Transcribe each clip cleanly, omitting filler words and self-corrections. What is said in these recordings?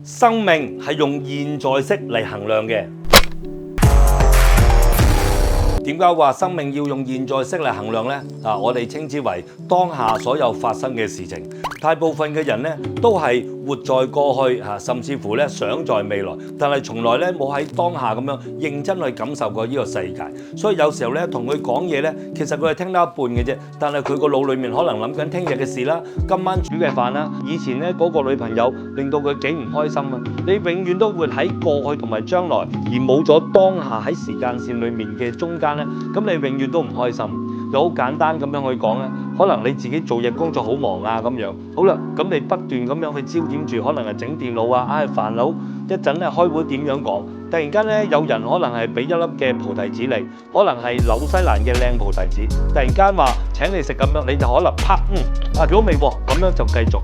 生命係用現在式嚟衡量嘅。點解話生命要用現在式嚟衡量呢？我哋稱之為當下所有發生嘅事情。大部分嘅人呢，都係活在過去甚至乎咧想在未來，但係從來咧冇喺當下咁樣認真去感受過呢個世界。所以有時候咧同佢講嘢咧，其實佢係聽得一半嘅啫。但係佢個腦裡面可能諗緊聽日嘅事啦，今晚煮嘅飯啦，以前咧嗰個女朋友令到佢幾唔開心啊！你永遠都活喺過去同埋將來，而冇咗當下喺時間線裡面嘅中間咧，咁你永遠都唔開心。就好簡單咁樣去講咧，可能你自己做嘢工作好忙啊咁樣，好啦，咁你不斷咁樣去焦點住，可能係整電腦啊，煩惱一陣咧開會點樣講，突然間咧有人可能係俾一粒嘅菩提子你，可能係紐西蘭嘅靚菩提子，突然間話請你食咁樣，你就可能啪幾好味喎，咁樣就繼續。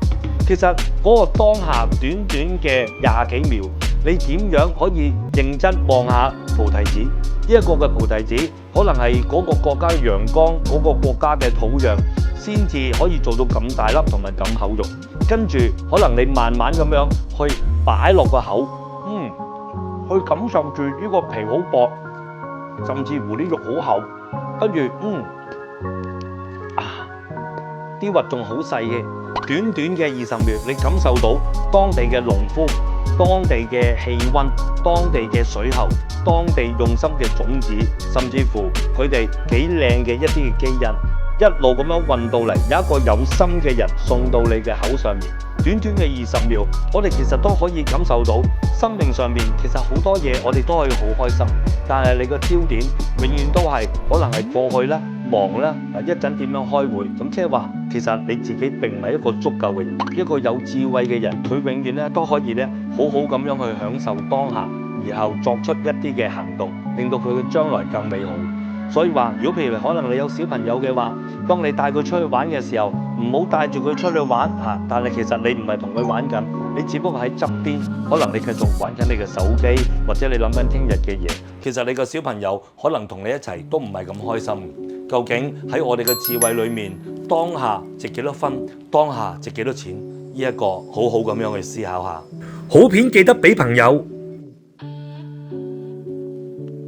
其實嗰個當下短短嘅20幾秒，你點樣可以認真望下菩提子？呢一個嘅菩提子，可能係嗰個國家嘅陽光，嗰個國家嘅土壤，先至可以做到咁大粒同埋咁厚肉。跟住可能你慢慢咁樣去擺落個口，去感受住呢個皮好薄，甚至乎啲肉好厚，跟住啲核仲好細嘅。短短嘅20秒，你感受到當地嘅農夫、當地嘅氣溫、當地嘅水喉、當地用心嘅種子，甚至乎佢哋幾靚嘅一啲嘅基因，一路咁樣運到嚟，有一個有心嘅人送到你嘅口上面。短短嘅20秒，我哋其實都可以感受到生命上面其實好多嘢，我哋都可以好開心。但係你個焦點永遠都係可能係過去啦、忙啦，一陣點樣開會，咁即係話其實你自己並唔係一個足夠嘅人，一個有智慧嘅人，佢永遠咧都可以咧好好咁樣去享受當下，然後作出一啲嘅行動，令到佢嘅將來更美好。所以話，如果譬如可能你有小朋友嘅話，當你帶佢出去玩嘅時候，唔好帶住佢出去玩但係其實你唔係同佢玩緊，你只不過喺側邊，可能你繼續玩緊你嘅手機，或者你諗緊聽日嘅嘢。其實你個小朋友可能同你一齊都唔係咁開心。究竟喺我哋嘅智慧裏面，當下值幾多分？當下值幾多錢？呢一個好好咁樣去思考下。好片記得俾朋友